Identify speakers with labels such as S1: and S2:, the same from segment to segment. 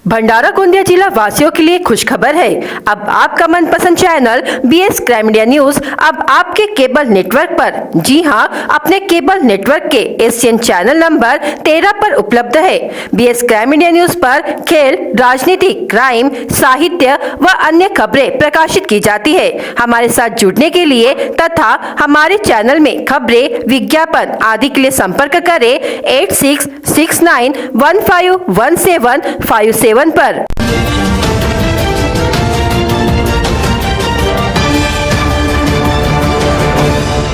S1: भंडारा गोंदिया जिला वासियों के लिए खुशखबर है। अब आपका मनपसंद channel BS crime media news अब आपके केबल नेटवर्क पर, जी हां, अपने केबल नेटवर्क के एशियन चैनल नंबर 13 पर उपलब्ध है। बीएस क्राइम मीडिया न्यूज पर खेल, राजनीति, क्राइम, साहित्य व अन्य खबरें प्रकाशित की जाती है। हमारे साथ जुड़ने के लिए तथा हमारे चैनल में खबरें, विज्ञापन आदि के लिए संपर्क करें 8669151757 पर।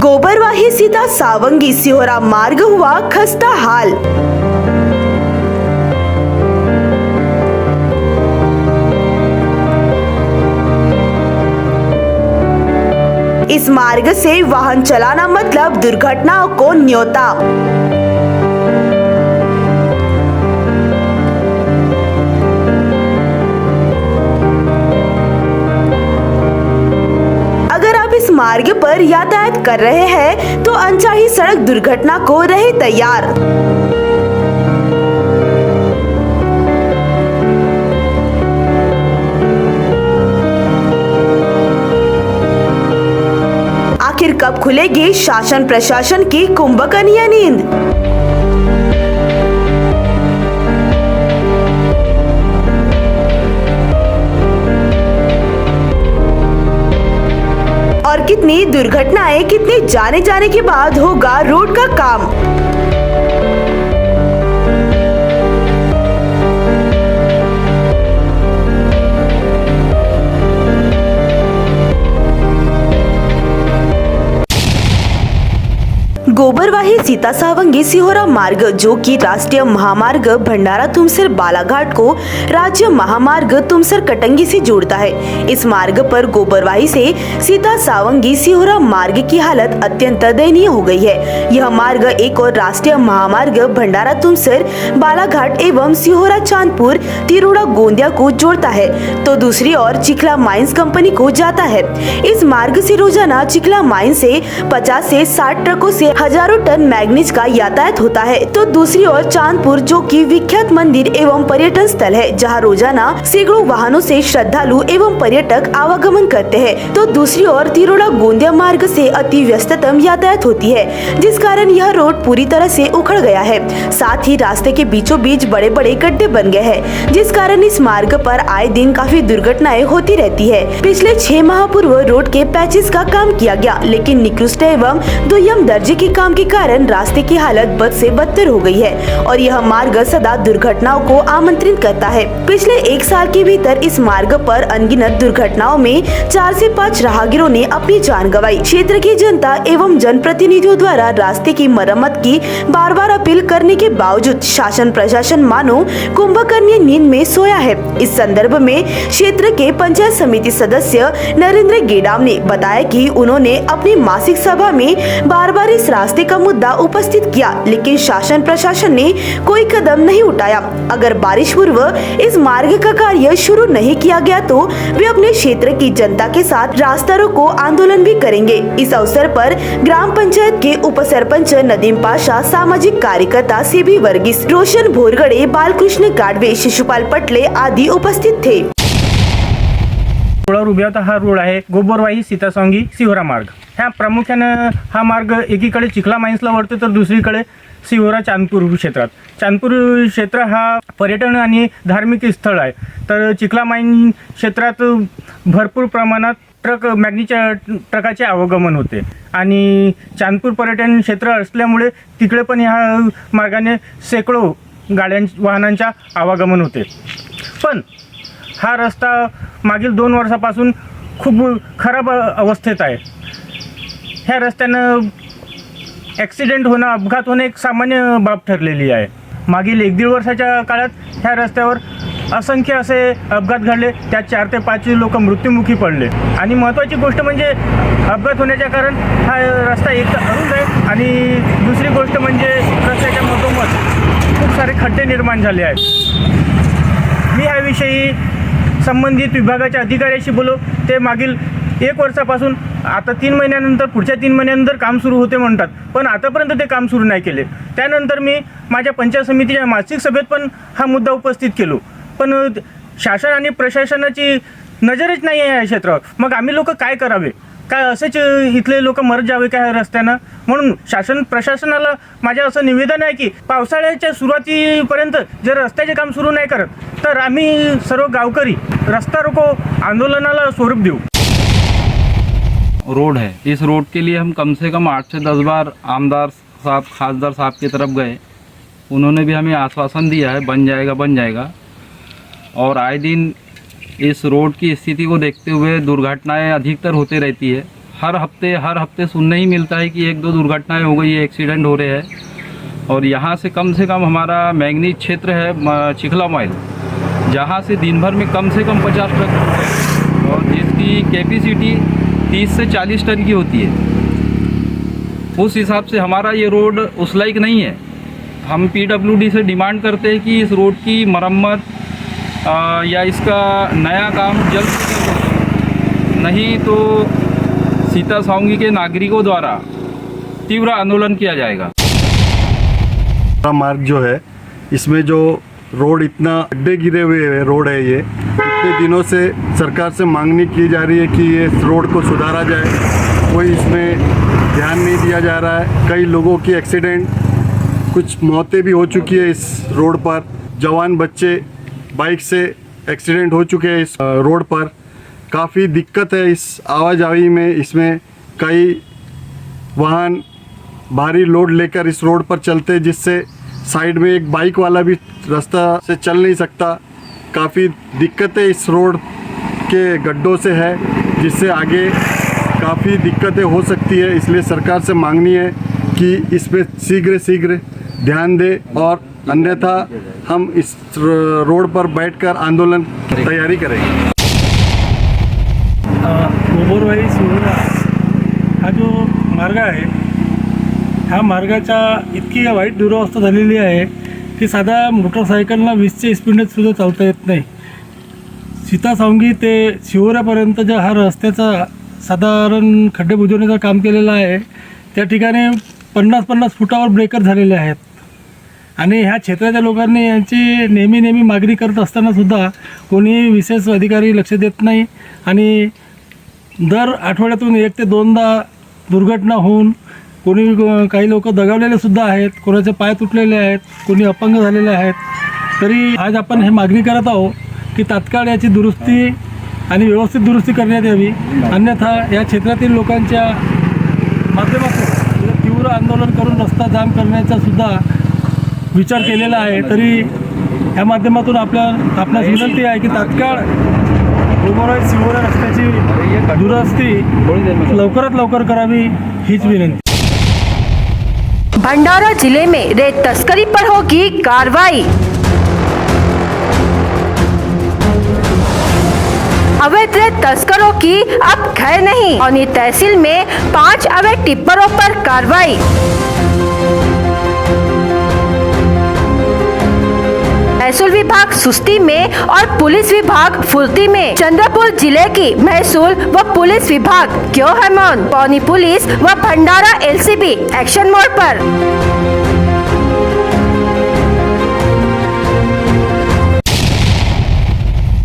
S2: गोबरवाही सीता सावंगी सिहोरा मार्ग हुआ खस्ता हाल। इस मार्ग से वाहन चलाना मतलब दुर्घटनाओं को न्योता। इस मार्ग पर यातायात कर रहे हैं तो अनचाही सड़क दुर्घटना को रहे तैयार। आखिर कब खुलेगी शासन प्रशासन की कुंभकर्णीय नींद? और कितनी दुर्घटनाएं कितने जाने के बाद होगा रोड का काम? गोबरवाही सीता सावंगी सिहोरा मार्ग, जो कि राष्ट्रीय महामार्ग भंडारा तुमसर बालाघाट को राज्य महामार्ग तुमसर कटंगी से जोड़ता है। इस मार्ग पर गोबरवाही से सीता सावंगी सिहोरा मार्ग की हालत अत्यंत दयनीय हो गई है। यह मार्ग एक और राष्ट्रीय महामार्ग भंडारा तुमसर बालाघाट एवं सिहोरा चांदपुर तिरोड़ा गोंदिया को जोड़ता है, तो दूसरी ओर चिखला माइंस कंपनी को जाता है। इस मार्ग से रोजाना चिखला माइन से 50 से 60 ट्रकों से हजारों टन मैग्नीज का यातायात होता है, तो दूसरी ओर चांदपुर, जो कि विख्यात मंदिर एवं पर्यटन स्थल है, जहां रोजाना सैकड़ों वाहनों से श्रद्धालु एवं पर्यटक आवागमन करते हैं, तो दूसरी ओर तिरोड़ा गोंदिया मार्ग से अति व्यस्ततम यातायात होती है, जिस कारण यह रोड पूरी तरह से उखड़ गया है। साथ ही रास्ते के बीचों बीच बड़े बड़े गड्ढे बन गए हैं, जिस कारण इस मार्ग पर आए दिन काफी दुर्घटनाएं होती रहती है। पिछले 6 माह पूर्व रोड के पैचेस का काम किया गया, लेकिन निकृष्ट एवं दुय्यम दर्जे के काम के कारण रास्ते की हालत बद से बदतर हो गई है और यह मार्ग सदा दुर्घटनाओं को आमंत्रित करता है। पिछले 1 साल के भीतर इस मार्ग पर अनगिनत दुर्घटनाओं में 4 से 5 राहगीरों ने अपनी जान गंवाई। क्षेत्र की जनता एवं जनप्रतिनिधियों द्वारा रास्ते की मरम्मत की बार-बार अपील करने के बावजूद शासन प्रशासन मानो कुंभकर्णीय नींद में सोया है। इस संदर्भ में क्षेत्र के पंचायत समिति सदस्य नरेंद्र गेडाम ने बताया कि उन्होंने अपनी मासिक सभा में बार-बार इस रास्ते का मुद्दा उपस्थित किया, लेकिन शासन प्रशासन ने कोई कदम नहीं उठाया। अगर बारिश पूर्व इस मार्ग का कार्य शुरू नहीं किया गया तो वे अपने क्षेत्र की जनता के साथ रास्ता रोको आंदोलन भी करेंगे। इस अवसर पर ग्राम पंचायत के उप सरपंच नदीम पाशा, सामाजिक कार्यकर्ता सीबी वर्गीस, रोशन भोरगड़े, बालकृष्ण गाडवे, शिशुपाल पटले आदि उपस्थित थे।
S3: रोडावर उभ्या होता हा रोड आहे गोबरवाही सीता सावंगी सिहोरा मार्ग। ह्या प्रामुख्यानं हा मार्ग एकीकडे चिखला माइन्सला वळतो तर दुसरीकडे सिहोरा चांदपूर क्षेत्रात। चांदपूर क्षेत्र हा पर्यटन आणि धार्मिक स्थळ आहे, तर चिखला माइन क्षेत्रात भरपूर प्रमाणात मॅग्नीच्या ट्रकाचे आवागमन होते आणि चांदपूर पर्यटन क्षेत्र असल्यामुळे तिकडे पण ह्या मार्गाने सैकड़ो वाहनांच्या आवागमन होते। पण हा रस्ता मागील 2 वर्षापासून खूप खराब अवस्थेत आहे। ह्या रस्त्यानं ॲक्सिडेंट होणं, अपघात होणं एक सामान्य बाब ठरलेली आहे। मागील 1-1.5 वर्षाच्या काळात ह्या रस्त्यावर असंख्य असे अपघात घडले, त्यात 4 ते 5 लोक मृत्युमुखी पडले आणि महत्त्वाची गोष्ट म्हणजे अपघात होण्याच्या कारण हा रस्ता एक तर अरुंद आहे आणि दुसरी गोष्ट म्हणजे रस्त्याच्या मधोमध खूप सारे खड्डे निर्माण झाले आहेत। मी ह्याविषयी संबंधित विभागाच्या अधिकाऱ्याशी बोललो, ते मागील 1 वर्षापासून आता 3 महिन्यानंतर पुढच्या 3 महिन्यानंतर काम सुरू होते म्हणतात, पण आतापर्यंत ते काम सुरू नाही केले। त्यानंतर मी माझ्या पंचायत समितीच्या मासिक सभेत पण हा मुद्दा उपस्थित केलो, पण शासन आणि प्रशासनाची नजरच नाही आहे या क्षेत्रावर. मग आम्ही लोक काय करावे? काय असेच इथले लोक मरत जावे काय रस्त्यानं? म्हणून शासन प्रशासनाला माझं असं निवेदन आहे की पावसाळ्याच्या सुरुवातीपर्यंत जर रस्त्याचे काम सुरू नाही करत तर आम्ही सर्व गावकरी रस्ता रोको आंदोलनाला स्वरूप देऊ.
S4: रोड है, इस रोड के लिए हम कम से कम 8 से 10 बार आमदार साहब, खासदार साहब की तरफ गए. उन्होंने भी हमें आश्वासन दिया है बन जाएगा. और आए दिन इस रोड की स्थिति को देखते हुए दुर्घटनाएं अधिकतर होते रहती है. हर हफ्ते सुनने ही मिलता है कि 1-2 दुर्घटनाएं हो गई है, एक्सीडेंट हो रहे हैं. और यहाँ से कम हमारा मैंगनीज क्षेत्र है चिखला माइल, जहाँ से दिन भर में कम से कम 50 ट्रक और जिसकी कैपेसिटी 30 से 40 टन की होती है. उस हिसाब से हमारा ये रोड उस लायक नहीं है. हम PWD से डिमांड करते हैं कि इस रोड की मरम्मत या इसका नया काम जल्द से जल्द हो, नहीं तो सीता सावंगी के नागरिकों द्वारा तीव्र आंदोलन किया जाएगा.
S5: मार्ग जो है इसमें जो रोड इतना गड्ढे गिरे हुए रोड है, ये इतने दिनों से सरकार से मांगनी की जा रही है कि ये रोड को सुधारा जाए. कोई इसमें ध्यान नहीं दिया जा रहा है. कई लोगों की एक्सीडेंट, कुछ मौतें भी हो चुकी है इस रोड पर. जवान बच्चे बाइक से एक्सीडेंट हो चुके हैं इस रोड पर. काफ़ी दिक्कत है इस आवाजाही में. इसमें कई वाहन भारी लोड लेकर इस रोड पर चलते हैं, जिससे साइड में एक बाइक वाला भी रास्ता से चल नहीं सकता. काफ़ी दिक्कतें इस रोड के गड्ढों से है, जिससे आगे काफ़ी दिक्कतें हो सकती है. इसलिए सरकार से मांगनी है कि इस पर शीघ्र ध्यान दे, और अन्यथा हम इस रोड पर बैठकर आंदोलन तैयारी करेंगे.
S6: गोबरवाही सिहोरा हा जो मार्ग आहे, ह्या मार्गाच्या इतकी वाईट दुरावस्था झालेली आहे की साधा मोटरसायकलला 20च्या स्पीडने सुद्धा चालता येत नाही. सीता सावंगी ते शिहोरापर्यंत ज्या हा रस्त्याचा साधारण खड्डे बुजवण्याचं काम केलेलं आहे, त्या ठिकाणी 50-50 फुटावर ब्रेकर झालेले आहेत. आणि ह्या क्षेत्राच्या लोकांनी यांची नेहमी मागणी करत असतानासुद्धा कोणी विशेष अधिकारी लक्ष देत नाही. आणि दर आठवड्यातून 1 ते 2दा दुर्घटना होऊन काही लोक दगावलेले सुद्धा आहेत, कोणाचे पाय तुटलेले आहेत, कोणी अपंग झालेले आहेत. तरी आज आपण हे मागणी करत आहोत की तात्काळ याची दुरुस्ती आणि व्यवस्थित दुरुस्ती करण्यात यावी. अन्यथा या क्षेत्रातील लोकांच्या माध्यमातून तीव्र आंदोलन करून रस्ता जाम करण्याचा सुद्धा विचार केलेला आहे. तरी या माध्यमातून आपल्यास विनंती आहे की तात्काळ गोबरवाही सिहोरा रस्त्याची दुरुस्ती लवकरात लवकर करावी, हीच विनंती.
S1: भंडारा जिले में रेत तस्करी पर होगी कार्रवाई. अवैध रेत तस्करों की अब खैर नहीं. औनी तहसील में 5 अवैध टिप्परों पर कार्रवाई. महसूल विभाग सुस्ती में और पुलिस विभाग फुर्ती में. चंद्रपुर जिले की महसूल व पुलिस विभाग क्यों है मौन? पौनी पुलिस व भंडारा LCB एक्शन मोड पर.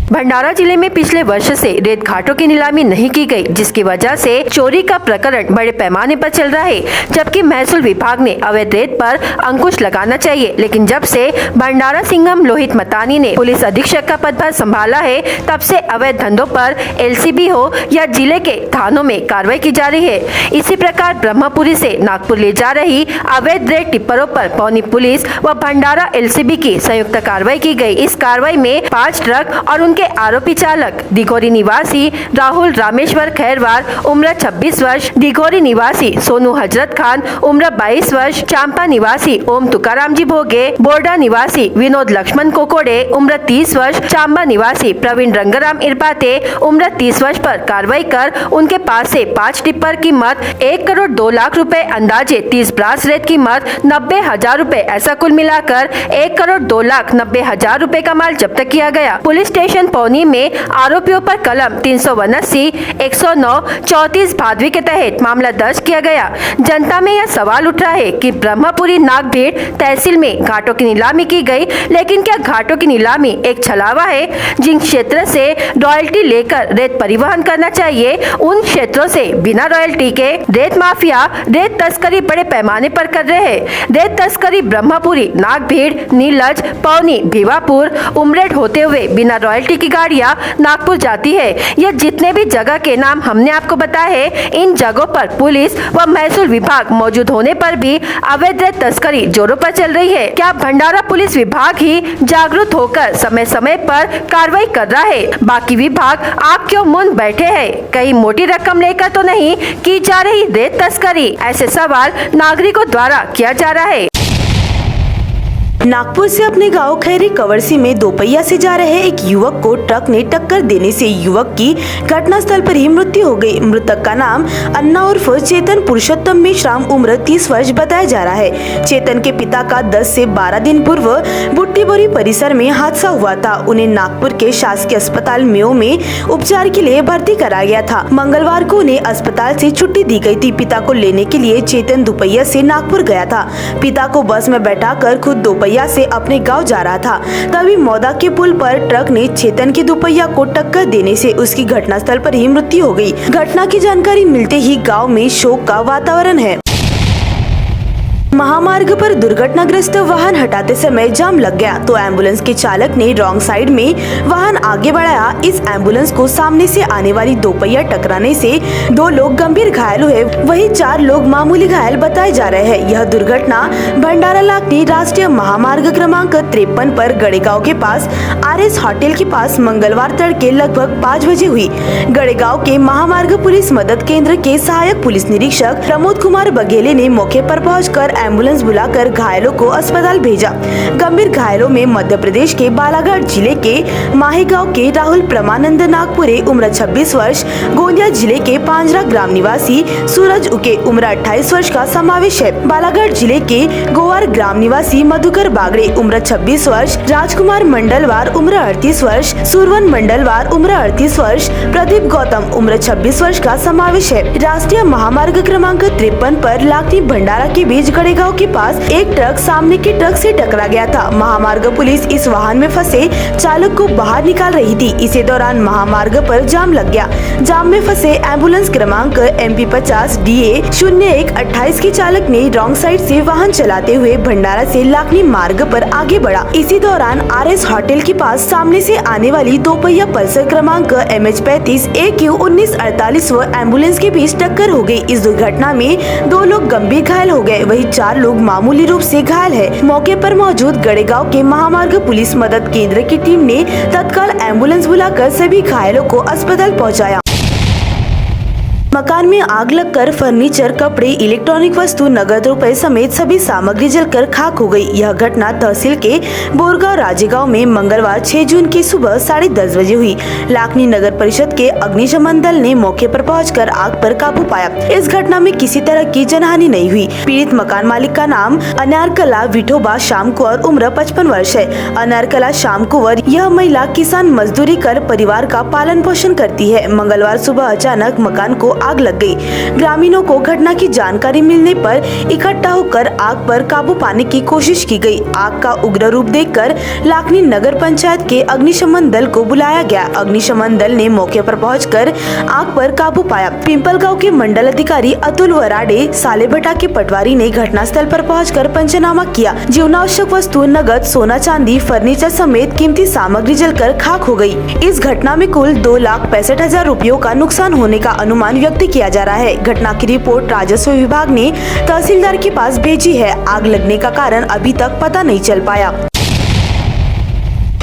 S1: भंडारा जिले में पिछले वर्ष से रेत घाटों की नीलामी नहीं की गई, जिसकी वजह से चोरी का प्रकरण बड़े पैमाने पर चल रहा है. जबकि महसूल विभाग ने अवैध रेत पर अंकुश लगाना चाहिए, लेकिन जब से भंडारा सिंघम लोहित मतानी ने पुलिस अधीक्षक का पदभार संभाला है, तब से अवैध धंधों पर LCB हो या जिले के थानों में कार्रवाई की जा रही है. इसी प्रकार ब्रह्मपुरी से नागपुर ले जा रही अवैध रेत टिप्परों पर पौनी पुलिस व भंडारा LCB की संयुक्त कार्रवाई की गई. इस कार्रवाई में 5 ट्रक और उनके आरोपी चालक दिघोरी निवासी राहुल रामेश्वर खैरवार उम्र 26 वर्ष, दिघोरी निवासी सोनू हजरत खान उम्र 22 वर्ष, चांपा निवासी ओम तुकाराम जी भोगे, बोर्डा निवासी विनोद लक्ष्मण कोकोड़े उम्र 30 वर्ष, चांबा निवासी प्रवीण रंगराम इरपाते उम्र 30 वर्ष पर कार्रवाई कर उनके पास से 5 टिप्पर कीमत 1 करोड़ 2 लाख रुपए, अंदाजे 30 ब्रास रेत कीमत 90,000 रुपए, ऐसा कुल मिलाकर 1 करोड़ 2 लाख 90,000 रुपए का माल जब्त किया गया. पुलिस स्टेशन स्टेशन पौनी में आरोपियों पर कलम 379, 109, 34 भादवी के तहत मामला दर्ज किया गया। जनता में यह सवाल उठ रहा है कि ब्रह्मपुरी नागभीड़ तहसील में घाटों की नीलामी की गई, लेकिन क्या घाटों की नीलामी एक छलावा है? जिन क्षेत्र से रॉयल्टी लेकर रेत परिवहन करना चाहिए, उन क्षेत्रों से बिना रॉयल्टी के रेत माफिया रेत तस्करी बड़े पैमाने पर कर रहे हैं। रेत तस्करी ब्रह्मपुरी, नागभीड़, नीलज, पौनी, भिवापुर, उमरेड होते हुए बिना रॉयल्टी की गाड़ियां नागपुर जाती है। यह जितने भी जगह के नाम हमने आपको बताए हैं, इन जगहों पर पुलिस व महसूल विभाग मौजूद होने पर भी अवैध रेत तस्करी जोरों पर चल रही है। क्या भंडारा पुलिस विभाग ही जागरूक होकर समय समय पर कार्रवाई कर रहा है? बाकी विभाग आप क्यों मुंह बैठे हैं? कहीं मोटी रकम लेकर तो नहीं की जा रही रेत तस्करी? ऐसे सवाल नागरिकों द्वारा किया जा रहा है।
S2: नागपुर से अपने गांव खैरी कवर्सी में दोपहिया से जा रहे एक युवक को ट्रक ने टक्कर देने से युवक की घटनास्थल पर ही मृत्यु हो गई। मृतक का नाम अन्ना उर्फ चेतन पुरुषोत्तम मेश्राम, उम्र 30 वर्ष बताया जा रहा है। चेतन के पिता का 10 से 12 दिन पूर्व बुट्टीबोरी परिसर में हादसा हुआ था। उन्हें नागपुर के शासकीय अस्पताल मेयो में उपचार के लिए भर्ती कराया गया था। मंगलवार को उन्हें अस्पताल से छुट्टी दी गई थी। पिता को लेने के लिए चेतन दोपहिया से नागपुर गया था। पिता को बस में बैठाकर खुद दोपहिया से अपने गांव जा रहा था। तभी मौदा के पुल पर ट्रक ने चेतन के दोपहिया को टक्कर देने से उसकी घटनास्थल पर ही मृत्यु हो गई। घटना की जानकारी मिलते ही गांव में शोक का वातावरण है। महामार्ग पर दुर्घटनाग्रस्त वाहन हटाते समय जाम लग गया तो एम्बुलेंस के चालक ने रॉन्ग साइड में वाहन आगे बढ़ाया। इस एम्बुलेंस को सामने से आने वाली दोपहिया टकराने से 2 लोग गंभीर घायल हुए, वहीं 4 लोग मामूली घायल बताए जा रहे हैं। यह दुर्घटना भंडारा लाखनी राष्ट्रीय महामार्ग क्रमांक 53 पर गड़ेगांव के पास RS होटल के पास मंगलवार तड़के लगभग 5 बजे हुई। गड़ेगांव के महामार्ग पुलिस मदद केंद्र के सहायक पुलिस निरीक्षक प्रमोद कुमार बघेले ने मौके पर पहुंचकर एम्बुलेंस बुलाकर घायलों को अस्पताल भेजा। गंभीर घायलों में मध्य प्रदेश के बालाघाट जिले के माहेगांव के राहुल प्रमानंद नागपुरे, उम्र 26 वर्ष, गोंदिया जिले के पांजरा ग्राम निवासी सूरज उके, उम्र 28 वर्ष का समावेश है। बालाघाट जिले के गोवार ग्राम निवासी मधुकर बागड़े, उम्र 26 वर्ष, राजकुमार मंडलवार, उम्र 38 वर्ष, सुरवन मंडलवार, उम्र 38 वर्ष, प्रदीप गौतम, उम्र 26 वर्ष का समावेश है। राष्ट्रीय महामार्ग क्रमांक 53 पर लाखनी भंडारा के बीच गड़ेगांव के पास एक ट्रक सामने के ट्रक से टकरा गया था। महामार्ग पुलिस इस वाहन में फंसे चालक को बाहर निकाल रही थी। इसी दौरान महामार्ग पर जाम लग गया। जाम में फंसे एम्बुलेंस क्रमांक MP 50 DA 0128 के चालक ने रॉन्ग साइड से वाहन चलाते हुए भंडारा से लाखनी मार्ग पर आगे बढ़ा। इसी दौरान RS होटल के पास सामने से आने वाली दोपहिया पल्सर क्रमांक MH 35 AQ 1948 व एम्बुलेंस के बीच टक्कर हो गई। इस दुर्घटना में 2 लोग गंभीर घायल हो गए, वहीं 4 लोग मामूली रूप से घायल है। मौके पर मौजूद गड़ेगांव के महामार्ग पुलिस मदद केंद्र की टीम ने तत्काल एम्बुलेंस बुलाकर सभी घायलों को अस्पताल पहुंचाया। मकान में आग लगकर फर्नीचर, कपड़े, इलेक्ट्रॉनिक वस्तु, नगद रुपए समेत सभी सामग्री जलकर खाक हो गई। यह घटना तहसील के बोरगांव राजेगांव में मंगलवार 6 जून की सुबह 10:30 बजे हुई। लाखनी नगर परिषद के अग्निशमन दल ने मौके पर पहुंचकर आग पर काबू पाया। इस घटना में किसी तरह की जनहानि नहीं हुई। पीड़ित मकान मालिक का नाम अनारकला विठोबा श्याम कुंवर, उम्र 55 वर्ष है। अनारकला श्याम कुंवर यह महिला किसान मजदूरी कर परिवार का पालन पोषण करती है। मंगलवार सुबह अचानक मकान को आग लग गई। ग्रामीणों को घटना की जानकारी मिलने पर इकट्ठा होकर आग पर काबू पाने की कोशिश की गई। आग का उग्र रूप देखकर लाखनी नगर पंचायत के अग्निशमन दल को बुलाया गया। अग्निशमन दल ने मौके पर पहुंचकर आग पर काबू पाया। पिंपलगांव के मंडल अधिकारी अतुल वराडे, सालेभटा के पटवारी ने घटनास्थल पर पहुंचकर पंचनामा किया। जीवनावश्यक वस्तु, नगद, सोना चांदी, फर्नीचर समेत कीमती सामग्री जलकर खाक हो गई। इस घटना में कुल 2,65,000 रुपयों का नुकसान होने का अनुमान व्यक्त किया जा रहा है। घटना की रिपोर्ट राजस्व विभाग ने तहसीलदार के पास भेजी है। आग लगने का कारण अभी तक पता नहीं चल पाया।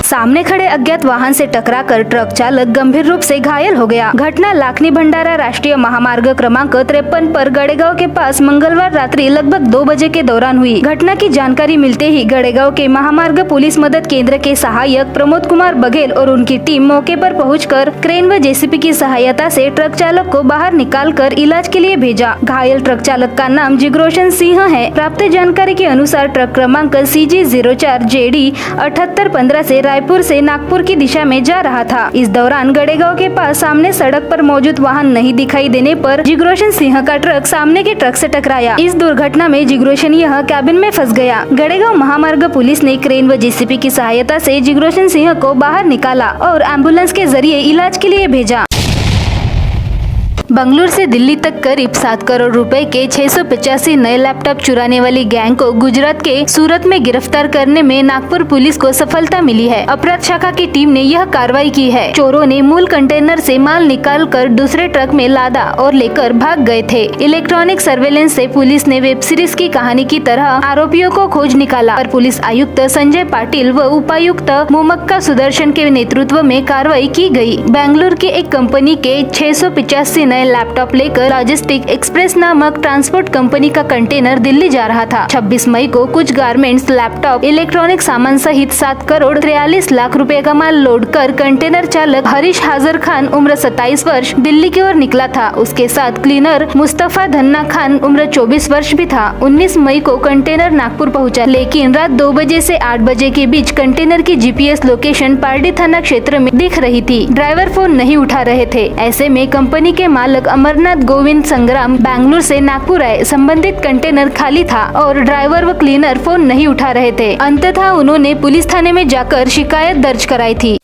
S7: सामने खड़े अज्ञात वाहन से टकराकर ट्रक चालक गंभीर रूप से घायल हो गया। घटना लाखनी भंडारा राष्ट्रीय महामार्ग क्रमांक 53 पर गड़ेगांव के पास मंगलवार रात्रि लगभग 2 बजे के दौरान हुई। घटना की जानकारी मिलते ही गड़ेगांव के महामार्ग पुलिस मदद केंद्र के सहायक प्रमोद कुमार बघेल और उनकी टीम मौके पर पहुंचकर क्रेन व JCB की सहायता से ट्रक चालक को बाहर निकालकर इलाज के लिए भेजा। घायल ट्रक चालक का नाम जिग्रोशन सिंह है। प्राप्त जानकारी के अनुसार ट्रक क्रमांक CG 04 JD 7815 से रायपुर से नागपुर की दिशा में जा रहा था। इस दौरान गड़ेगांव के पास सामने सड़क पर मौजूद वाहन नहीं दिखाई देने पर जिग्रोशन सिंह का ट्रक सामने के ट्रक से टकराया। इस दुर्घटना में जिग्रोशन यह कैबिन में फंस गया। गड़ेगांव महामार्ग पुलिस ने क्रेन व जेसीबी की सहायता से जिग्रोशन सिंह को बाहर निकाला और एम्बुलेंस के जरिए इलाज के लिए भेजा। बंगलुरु से दिल्ली तक करीब 7 करोड़ रुपए के 685 नए लैपटॉप चुराने वाली गैंग को गुजरात के सूरत में गिरफ्तार करने में नागपुर पुलिस को सफलता मिली है। अपराध शाखा की टीम ने यह कार्रवाई की है। चोरों ने मूल कंटेनर से माल निकालकर दूसरे ट्रक में लादा और लेकर भाग गए थे। इलेक्ट्रॉनिक सर्वेलेंस से पुलिस ने वेब सीरीज की कहानी की तरह आरोपियों को खोज निकाला और पुलिस आयुक्त संजय पाटिल व उपायुक्त मोमक्का सुदर्शन के नेतृत्व में कार्रवाई की गई। बेंगलुरु की एक कंपनी के 685 नए लैपटॉप लेकर लॉजिस्टिक एक्सप्रेस नामक ट्रांसपोर्ट कंपनी का कंटेनर दिल्ली जा रहा था। 26 मई को कुछ गारमेंट्स, लैपटॉप, इलेक्ट्रॉनिक सामान सहित 7 करोड़ 43 लाख रुपए का माल लोड कर कंटेनर चालक हरीश हाजर खान उम्र 27 वर्ष दिल्ली की ओर निकला था। उसके साथ क्लीनर मुस्तफा धन्ना खान उम्र 24 वर्ष भी था। 19 मई को कंटेनर नागपुर पहुंचा, लेकिन रात 2 बजे से 8 बजे के बीच कंटेनर की जीपीएस लोकेशन पारडी थाना क्षेत्र में दिख रही थी। ड्राइवर फोन नहीं उठा रहे थे। ऐसे में कंपनी के मालिक अमरनाथ गोविंद संग्राम बेंगलुरु से नागपुर आए। संबंधित कंटेनर खाली था और ड्राइवर व क्लीनर फोन नहीं उठा रहे थे। अंततः उन्होंने पुलिस थाने में जाकर शिकायत दर्ज कराई थी।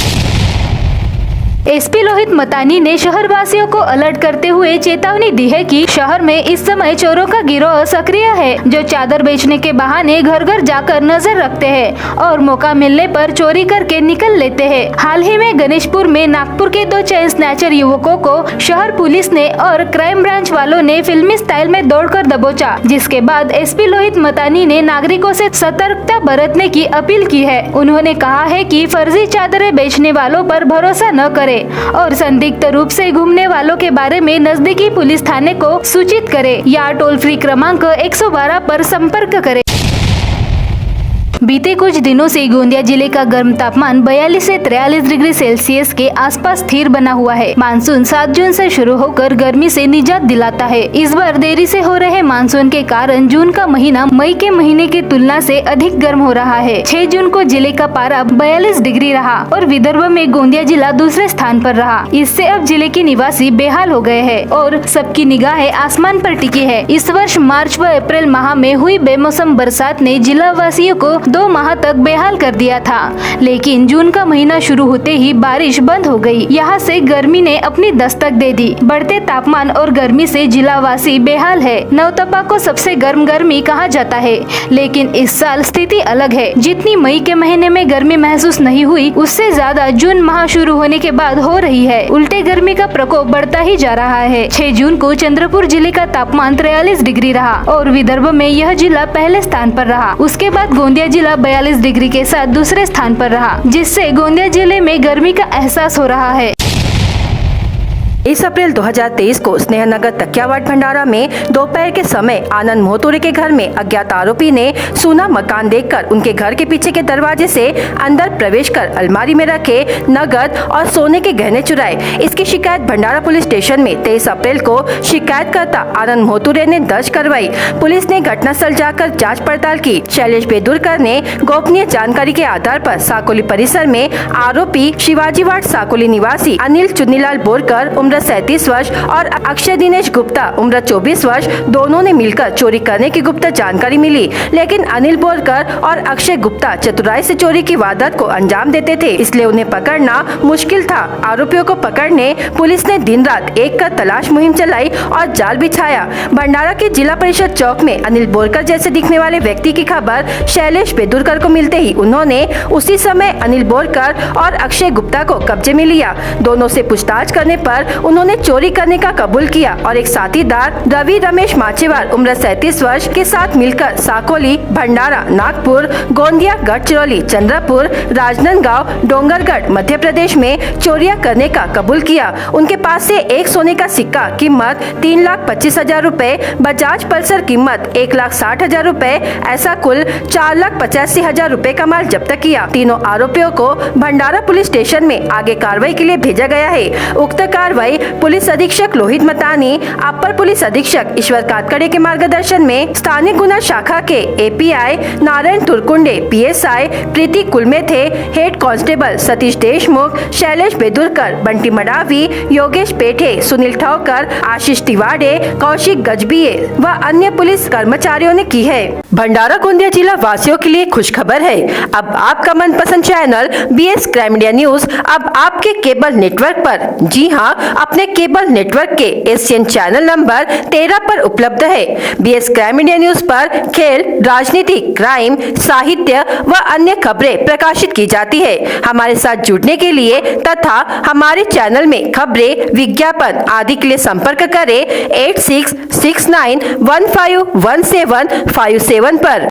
S7: एसपी लोहित मतानी ने शहर वासियों को अलर्ट करते हुए चेतावनी दी है कि शहर में इस समय चोरों का गिरोह सक्रिय है, जो चादर बेचने के बहाने घर घर जाकर नजर रखते हैं और मौका मिलने पर चोरी करके निकल लेते हैं। हाल ही में गणेशपुर में नागपुर के 2 चेन स्नैचर युवकों को शहर पुलिस ने और क्राइम ब्रांच वालों ने फिल्मी स्टाइल में दौड़कर दबोचा, जिसके बाद एसपी लोहित मतानी ने नागरिकों से सतर्कता बरतने की अपील की है। उन्होंने कहा है कि फर्जी चादरें बेचने वालों पर भरोसा न करें और संदिग्ध रूप से घूमने वालों के बारे में नजदीकी पुलिस थाने को सूचित करें या टोल फ्री क्रमांक 112 पर संपर्क करें। बीते कुछ दिनों से गोंदिया जिले का गर्म तापमान 42 से 43 डिग्री सेल्सियस के आसपास स्थिर बना हुआ है। मानसून 7 जून से शुरू होकर गर्मी से निजात दिलाता है। इस बार देरी से हो रहे मानसून के कारण जून का महीना मई के महीने की तुलना से अधिक गर्म हो रहा है। 6 जून को जिले का पारा 42 डिग्री रहा और विदर्भ में गोंदिया जिला दूसरे स्थान पर रहा। इससे अब जिले के निवासी बेहाल हो गए हैं और सबकी निगाहें आसमान पर टिकी है। इस वर्ष मार्च व अप्रैल माह में हुई बेमौसम बरसात ने जिला वासियों को 2 माह तक बेहाल कर दिया था, लेकिन जून का महीना शुरू होते ही बारिश बंद हो गई। यहाँ से गर्मी ने अपनी दस्तक दे दी। बढ़ते तापमान और गर्मी से जिलावासी बेहाल है। नवतपा को सबसे गर्म गर्मी कहा जाता है, लेकिन इस साल स्थिति अलग है। जितनी मई के महीने में गर्मी महसूस नहीं हुई, उससे ज्यादा जून माह शुरू होने के बाद हो रही है। उल्टे गर्मी का प्रकोप बढ़ता ही जा रहा है। 6 जून को चंद्रपुर जिले का तापमान 43 डिग्री रहा और विदर्भ में यह जिला पहले स्थान पर रहा। उसके बाद गोंदिया जिला 42 डिग्री के साथ दूसरे स्थान पर रहा, जिससे गोंदिया जिले में गर्मी का एहसास हो रहा है।
S1: 23 अप्रैल 2023 को स्नेहनगर तकियावाट भंडारा में दोपहर के समय आनंद मोहतुरे के घर में अज्ञात आरोपी ने सूना मकान देखकर उनके घर के पीछे के दरवाजे से अंदर प्रवेश कर अलमारी में रखे नगद और सोने के गहने चुराए। इसकी शिकायत भंडारा पुलिस स्टेशन में 23 अप्रैल को शिकायतकर्ता आनंद मोहतुरे ने दर्ज करवाई। पुलिस ने घटनास्थल जाकर जाँच पड़ताल की। शैलेश बेदुरकर ने गोपनीय जानकारी के आधार पर साकोली परिसर में आरोपी शिवाजीवाट साकोली निवासी अनिल चुन्नीलाल बोरकर उम्र 37 वर्ष और अक्षय दिनेश गुप्ता उम्र 24 वर्ष दोनों ने मिलकर चोरी करने की गुप्त जानकारी मिली, लेकिन अनिल बोरकर और अक्षय गुप्ता चतुराई से चोरी की वारदात को अंजाम देते थे, इसलिए उन्हें पकड़ना मुश्किल था। आरोपियों को पकड़ने पुलिस ने दिन रात एक कर तलाश मुहिम चलाई और जाल बिछाया। भंडारा के जिला परिषद चौक में अनिल बोरकर जैसे दिखने वाले व्यक्ति की खबर शैलेश बेदुरकर को मिलते ही उन्होंने उसी समय अनिल बोरकर और अक्षय गुप्ता को कब्जे में लिया। दोनों से पूछताछ करने पर उन्होंने चोरी करने का कबूल किया और एक साथीदार रवि रमेश माचेवार उम्र 37 वर्ष के साथ मिलकर साकोली, भंडारा, नागपुर, गोंदिया, गढ़चिरौली, चंद्रपुर, राजनांदगांव, डोंगरगढ़ मध्य प्रदेश में चोरियां करने का कबूल किया। उनके पास से एक सोने का सिक्का कीमत 3,25,000 रूपए, बजाज पल्सर कीमत 1,60,000 रूपए, ऐसा कुल 4,85,000 रूपए का माल जब्त किया। तीनों आरोपियों को भंडारा पुलिस स्टेशन में आगे कार्रवाई के लिए भेजा गया है। उक्त कार्रवाई कार्रवाई पुलिस अधीक्षक लोहित मतानी, अपर पुलिस अधीक्षक ईश्वर कातकड़े के मार्गदर्शन में स्थानीय गुना शाखा के एपीआई नारायण तुरकुंडे, पीएसआई प्रीति कुलमेथे, हेड कांस्टेबल सतीश देशमुख, शैलेश बेदुरकर, बंटी मडावी, योगेश पेठे, सुनील ठौकर, आशीष तिवाड़े, कौशिक गजबिये व अन्य पुलिस कर्मचारियों ने की है। भंडारा गोंदिया जिला वासियों के लिए खुशखबर है। अब आपका मनपसंद channel BS crime media news अब आपके केबल नेटवर्क पर, जी हां, अपने केबल नेटवर्क के एशियन चैनल नंबर 13 पर उपलब्ध है। बीएस क्राइम मीडिया न्यूज पर खेल, राजनीति, क्राइम, साहित्य व अन्य खबरें प्रकाशित की जाती है। हमारे साथ जुड़ने के लिए तथा हमारे चैनल में खबरें, विज्ञापन आदि के लिए संपर्क करें 8669151757 पर।